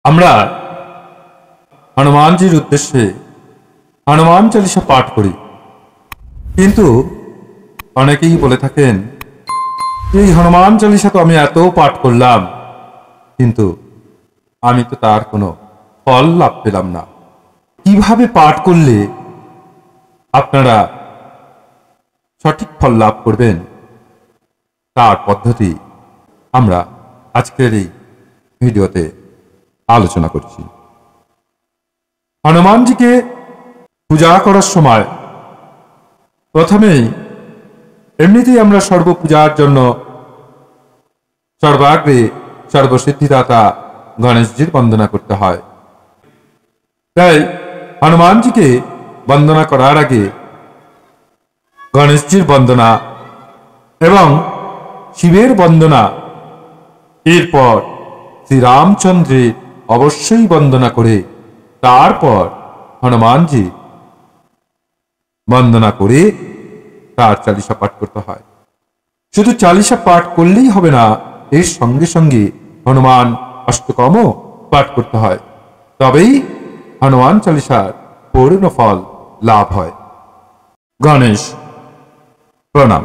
আমরা হনুমানজির উদ্দেশ্যে হনুমান চালিসা পাঠ করি, কিন্তু অনেকেই বলে থাকেন এই হনুমান চালিসা তো আমি এত পাঠ করলাম, কিন্তু আমি তো তার কোনো ফল লাভ পেলাম না। কিভাবে পাঠ করলে আপনারা সঠিক ফল লাভ করবেন তার পদ্ধতি আমরা আজকের এই ভিডিওতে আলোচনা করছি। হনুমানজিকে পূজা করার সময় প্রথমেই এমনিতেই আমরা সর্বপূজার জন্য সর্বাগ্রে সর্বসিদ্ধিদাতা গণেশজির বন্দনা করতে হয়। তাই হনুমানজিকে বন্দনা করার আগে গণেশজির বন্দনা এবং শিবের বন্দনা, এরপর শ্রীরামচন্দ্রের অবশ্যই বন্দনা করে তারপর হনুমানজি বন্দনা করে তার চালিসা পাঠ করতে হয়। শুধু চালিসা পাঠ করলেই হবে না, এর সঙ্গে সঙ্গে হনুমান অষ্টকমও পাঠ করতে হয়, তবেই হনুমান চালিসার পূর্ণ ফল লাভ হয়। গণেশ প্রণাম।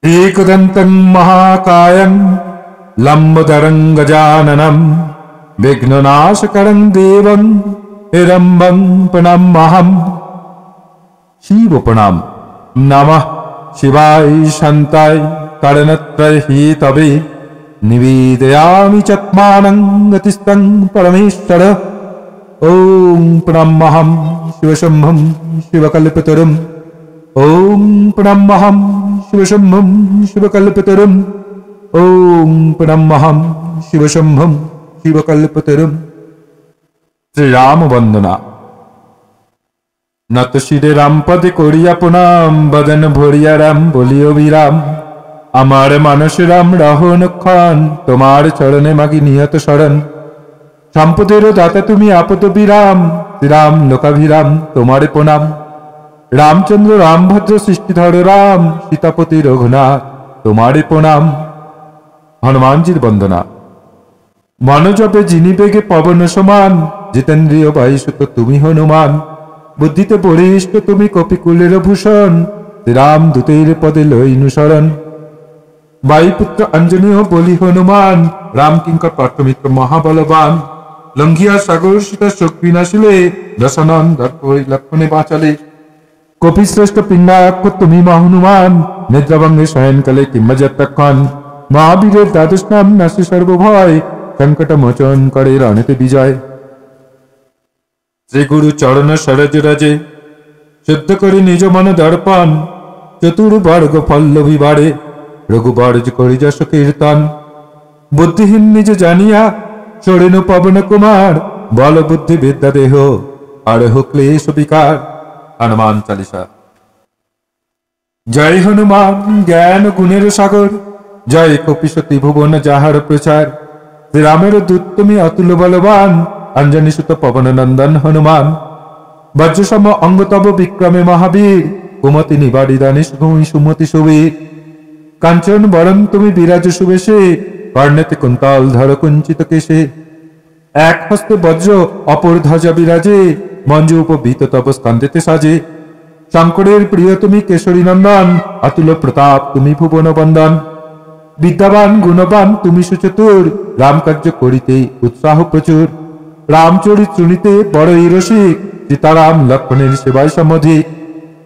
एकदन्तं महाकायं लंबोदरं गजाननं विघ्ननाशकरं देवं हिरम्बं प्रणमाम्यहं। शिव प्रणाम। नमः शिवाय शान्ताय कारणत्रय हेतवे निवेदयामि चत्मानं गतिस्तं परमेश्वर। ॐ प्रणमाम्यहं शिवशम्भुं शिवकल्पतरुम्। ॐ प्रणमाम्यहं शिवशम्भुं शिवकल्पतरुम्। ॐ प्रणमाम्यहं शिवशम्भुं शिवकल्पतरुम्। श्रीराम वंदना। নত শিরে রাম পদে করিয়া প্রণাম, বদন ভরিয়া রাম বলিও বিরাম। আমার মানস রাম রহনক্ষণ, তোমার চরণে মাগি নিহত শরণ। সম্পদেরও দাতা তুমি আপদ বিরাম, শ্রীরাম লোকাভিরাম তোমারে প্রণাম। রামচন্দ্র রামভদ্র সৃষ্টিধর রাম, সীতাপতি রঘুনাথ তোমারে প্রণাম। হনুমানজির বন্দনা। মনোজপে যিনি বেগে পবন সমান, জিতেন্দ্রিয় বায়ুসুত তুমি হনুমান। বুদ্ধিতে বরিষ্ঠ তুমি কপিকুলের ভূষণ, শ্রীরাম দূতের পদে লইনু শরণ। বায়ুপুত্র অঞ্জনীয় বলি হনুমান, রাম কিঙ্কর পার্থমিত্র মহাবলবান। লঙ্ঘিয়া সাগর সীতা শোক বিনাশিলে, দশানন দর্পই লক্ষণে বাঁচালে। কপিশ্রেষ্ঠ পিণ্ডাক্ষ তুমি হনুমান, নিদ্রাভঙ্গে শয়নকালে কিম্বযত্তক্ষণ। মহাবীরের দ্বাদশ নাম নাশে সর্বভয়, সংকট মোচন করে রণেতে বিজয়। শ্রীগুরু চরণ সরজ রাজে, শুদ্ধ করি নিজ মন দর্পণ। চতুর্বর্গ পল্লবী বাড়ে, রঘুবর্জ করি যশ কীর্তন। বুদ্ধিহীন নিজ জানিয়া সরেন পবন কুমার, বল বুদ্ধি বিদ্যা দেহ আর ক্লেশ বিকার। হনুমান চালিসা। জয় হনুমান জ্ঞান গুণের সাগর, জয় কপিসতী ভুবন যাহার প্রচার। শ্রীরামের দূত তুমি অতুল বলবান, অঞ্জনী সুত পবন নন্দন হনুমান। বজ্রসম অঙ্গ তব বিক্রমে মহাবীর, কুমতি নিবাড়ি দানে তুমি সুমতি সুবীর। কাঞ্চন বরণ তুমি বিরাজ সুবেশে, কর্ণেতে কুন্তল ধর কুঞ্চিত কেশে। এক হস্তে বজ্র অপর ধ্বজা বিরাজে, মঞ্জু উপবীত তব স্কন্দেতে সাজে। শঙ্করের প্রিয় তুমি কেশরী নন্দন, অতুল প্রতাপ তুমি ভুবন বন্দন। বিদ্যাবান গুণবান তুমি সুচতুর, রামকার্য করিতে উৎসাহ প্রচুর। রামচরিত শুনিতে বড়ই রসিক, সীতারাম লক্ষ্মণের সেবায় সমধিক।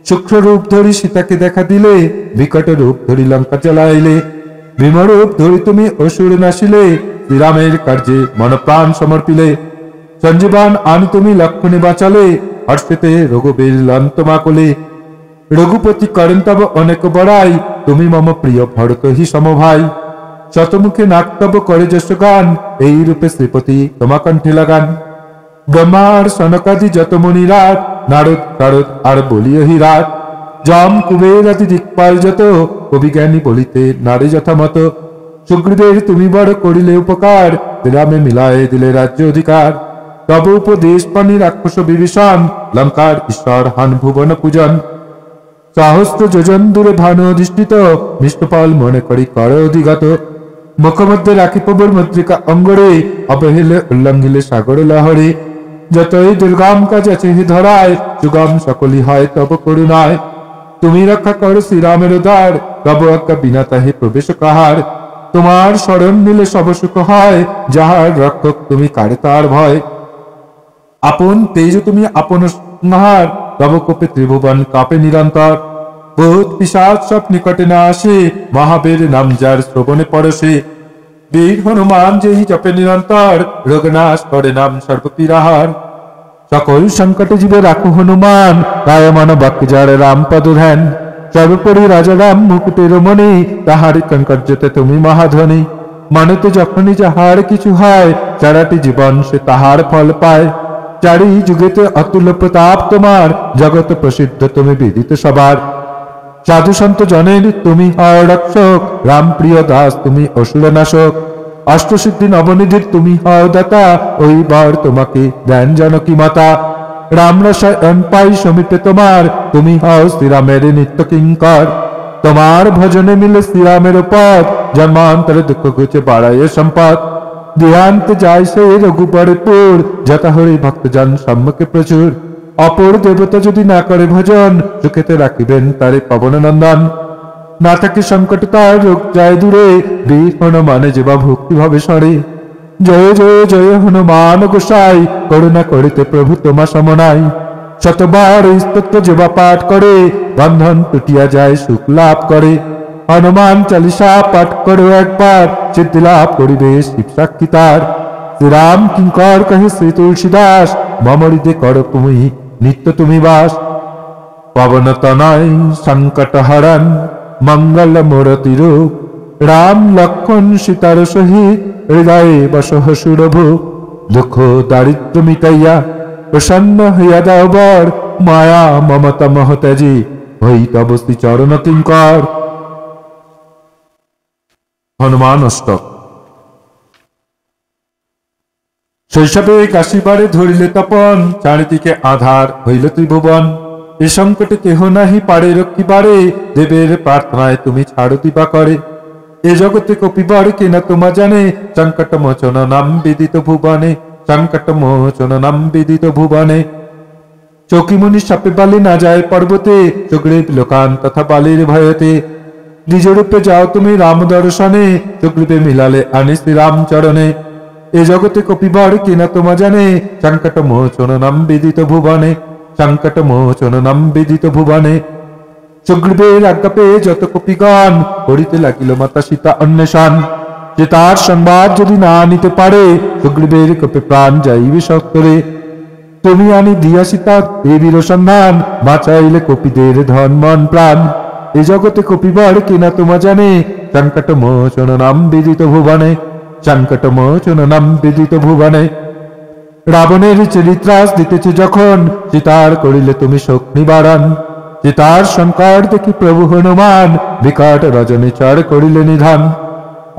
শুক্র রূপ ধরি সীতাকে দেখা দিলে, বিকট রূপ ধরি লঙ্কা জ্বালাইলে। ভীমরূপ ধরি তুমি অসুর নাশিলে, শ্রীরামের কার্যে মনপ্রাণ সমর্পিলে। সঞ্জীবান আনি তুমি লক্ষ্মণে বাঁচালে, হর্ষেতে রঘুবীর লন্তমা কোলে। রঘুপতি করেন তব অনেক বড়াই, তুমি মম প্রিয় ভরত হি সমভাই। শতমুখে নাকতব করে যশ গান, এই রূপে শ্রীপতি তোমা কণ্ঠে লাগান। ব্রহ্মার সনকাদি যত মুনিরাট, নারদ নারদ আর বলিও হি রাট। যম কুবের আদি দিকপাল যত, কবি জ্ঞানী বলিতে নারী যথামত। সুগ্রীবের তুমি বড় করিলে উপকার, শ্রীরামে মিলায় দিলে রাজ্য অধিকার। তব উপদেশ পানি রাক্ষস বিভীষণ, লঙ্কার ঈশ্বর হান ভুবন পূজন। সহস্র যোজন দূরে ভানু অধিষ্ঠিত, বিষ্ণুপাল মনে করি কর অধিগত। মুখমধ্যে রাখি প্রভুর মুদ্রিকা অঙ্গরে, অবহেলে উল্লঙ্ঘিলে সাগর লহরে। যতই দুর্গম কাজ আছে হে ধরায়, সুগম সকলই হয় তব করুণায়। তুমি রক্ষা করো শ্রীরামের দ্বার, তব আজ্ঞা বিনা তাহে প্রবেশ কাহার। তোমার শরণ নিলে সব সুখ হয়, যাহার রক্ষক তুমি কারে তার ভয়। আপন তেজ তুমি আপন সংহার, তব কোপে ত্রিভুবন কাঁপে নিরন্তর। ভূত পিশাচ সব নিকটে না আসে, মহাবীর নাম যার শ্রবণে পরশে। বীর হনুমান যেই জপে নিরন্তর, রোগনাশ করে নাম সর্বপীরাহার। সকল সংকটে জীবে রাখো হনুমান, রায় মান বাক্য যার রাম পদ ধ্যান। সর্বোপরি রাজা রাম মুকুটের মণি, তাহারি কঙ্কর্যতে তুমি মহাধনী। মানতে যখনই যাহার কিছু হয়, সারাটি জীবন সে তাহার ফল পায়। চারি যুগেতে অতুল্য প্রতাপ তোমার, জগৎ প্রসিদ্ধ তুমি বিদিত সবার। সাধু সন্ত জনের তুমি হও রক্ষক, রাম প্রিয় দাস তুমি অসুর নাশক। অষ্টসিদ্ধি নবনিধির তুমি হও দাতা, ওই বার তোমাকে দেন জানকী মাতা। রাম রসায়ন পাই সমীপে তোমার, তুমি হও শ্রীরামের নিত্য কিঙ্কর। তোমার ভজনে মিলে শ্রীরামের পথ, জন্মান্তরে দুঃখ ঘুচে বাড়ায় সম্পদ। দেহান্তে যায় সে রঘুবরপুর, যথা হরি ভক্তজন সম্মুখে প্রচুর। অপর দেবতা যদি না করে ভজন, সুখেতে রাখিবেন তারে পবন নন্দন। না থাকে সংকট তার রোগ যায় দূরে, বীর হনুমানে যেবা ভক্তি ভাবে সরে। জয় জয় জয় হনুমান গোসাই, করুণা করিতে প্রভু তোমা সমনাই। শতবার স্তোত্র যেবা পাঠ করে, বন্ধন টুটিয়া যায় সুখ লাভ করে। হনুমান চালিসা পাঠ করো একবার, সিদ্ধি লাভ করিবে শিব সাক্ষী তার। শ্রীরাম কিঙ্কর কহে শ্রী তুলসীদাস, মমরিতে কর তুমি নিত্য তুমি বাস। পবন তনয় সংকট হরণ, মঙ্গল মূরতি রূপ। রাম লক্ষণ সীতার সহিত, হৃদয়ে বসহ সুরভু। দুঃখ দারিদ্র মিটাইয়া, প্রসন্ন হইয়া দাও বর। মায়া মমতা মহত্যাজি, হই তব শ্রী চরণ কিঙ্কর। হনুমান অষ্টক। শৈশবে কাশীবারে ধরিলে তপন, চারিদিকে আধার হইল ত্রিভুবন। এ সংকটে কেহ নাহি পারে রক্ষিবারে, দেবের প্রার্থনায় তুমি ছাড়ো দিবা করে। এ জগতে কপিবার কেনা তোমা জানে, সংকট মোচন নাম বিদিত ভুবনে। সংকট মোচন নাম বিদিত ভুবনে। চৌকিমুনি সাপে বালি না যায় পর্বতে, সুগ্রীব লোকান তথা বালির ভয়তে। দ্বিজরূপে যাও তুমি রাম দর্শনে, সুগ্রীবে মিলালে আনি শ্রীরাম চরণে। এ জগতে কপিবার কিনা তোমা জানে, সংকট মোচন নাম বিদিত ভুবনে। সংকট মোচন নাম বিদিত ভুবনে। সুগ্রীবের আজ্ঞা পেয়ে যত কপিগণ, করিতে লাগিল মাতা সীতা অন্বেষণ। যে তার সংবাদ যদি না নিতে পারে, সুগ্রীবের কপে প্রাণ যাইবে সত্তরে। তুমি আনি দিয়া সীতা দেবীর সন্ধান, বাঁচাইলে কপিদের ধন মন প্রাণ। এ জগতে কপিবার কিনা তোমা জানে, সংকট মোচন নাম বিদিত ভুবনে। সংকট মোচন নাম বিদিত ভুবনে। রাবণের চরিত্রাস দিতেছে যখন, সীতার করিলে তুমি শোক নিবারণ। সীতার সংকট দেখি প্রভু হনুমান, বিকট রজনী চর করিলে নিধান।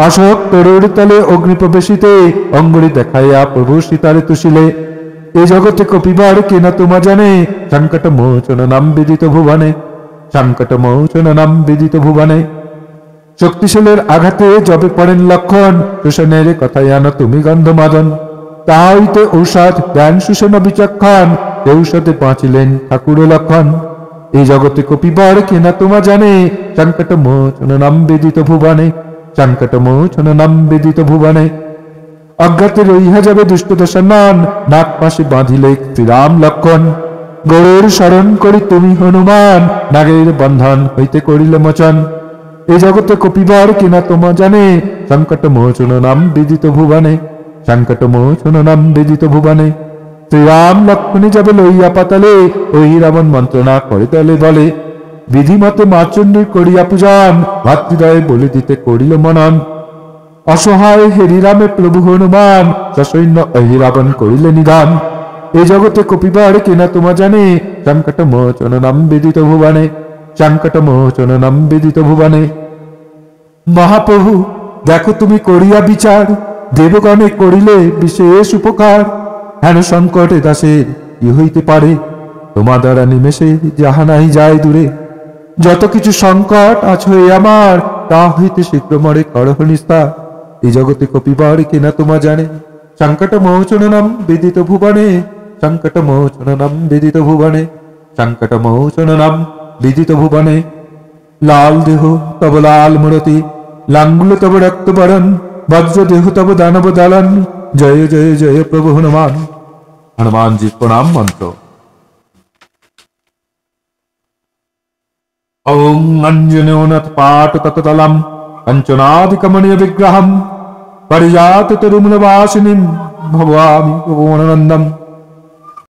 অশোক তরুর তলে অগ্নি প্রবেশিতে, অঙ্গুরি দেখাইয়া প্রভু সীতারে তুষিলে। এ জগতে কপিবার কিনা তোমা জানে, সংকট মোচন নাম বিদিত ভুবনে। সংকট মোচন নাম বিদিত ভুবনে। শক্তিশালের আঘাতে যবে পড়েন লক্ষণ, সুষেনের কথায় আনো তুমি গন্ধমাদন। তাহা হইতে ঔষধ দেন সুষেন বিচক্ষণ, ঔষধে বাঁচিলেন ঠাকুর লক্ষণ। এই জগতে কপিবার কিনা তোমা জানে, সংকট মোচন নাম বিদিত ভুবনে। সংকট মোচন নাম বিদিত ভুবনে। অজ্ঞাতে রইহা যাবে দুষ্ট দশানন, নাক পাশে বাঁধিলে শ্রীরাম লক্ষণ। গরুর শরণ করি তুমি হনুমান, নাগের বন্ধন হইতে করিলে মোচন। এই জগতে কপিবার কিনা তোমা জানে, সংকট মোচন নাম বিদিত ভুবনে। সংকট মোচন নাম বিদিত ভুবনে। শ্রীরাম লক্ষ্মণী যাবে লইয়া পাতালে, ওই রাবণ মন্ত্রণা করে দলে দলে। বিধিমতে মাচণ্ডীর করিয়া পূজন, ভাতৃদয়ে বলি দিতে করিল মনন। অসহায় হেরিরামে প্রভু হনুমান, সসৈন্য অহিরাবণ করিলে নিধান। এই জগতে কপিবার কিনা তোমা জানে, সংকট মোচন নাম বিদিত ভুবনে। সংকট মোচন নাম বিদিত ভুবনে। মহাপ্রভু দেখো তুমি করিয়া বিচার, দেবগণে করিলে বিশেষ উপকার। হেন সংকটে দাসের কি হইতে পারে, তোমা দ্বারা নিমেষে যাহা নাই যায় দূরে। যত কিছু সংকট আছো এ আমার, তা হইতে শীঘ্র মরে করহ নিস্তার। এই জগতে কপিবার কিনা তোমা জানে সংকট মোচনম বিদিত ভুবনে সংকট মোচনম বিদিত ভুবনে সংকট মোচনম বিদিত ভুবনে লাল দেহ তব লাল মূরতি লাঙ্গুল তব রক্ত বরণ বজ্র দেহ তব দানব দালন জয় জয় জয় প্রভু হনুমান। হনুমানজি প্রণাম মন্ত্র। ওং অঞ্জনেয়নাথ পাট তততলম কাঞ্চনাদিকমণীয় বিগ্রহম পরিজাত তরুমূলবাসিনীম ভবামি ভুবনানন্দম।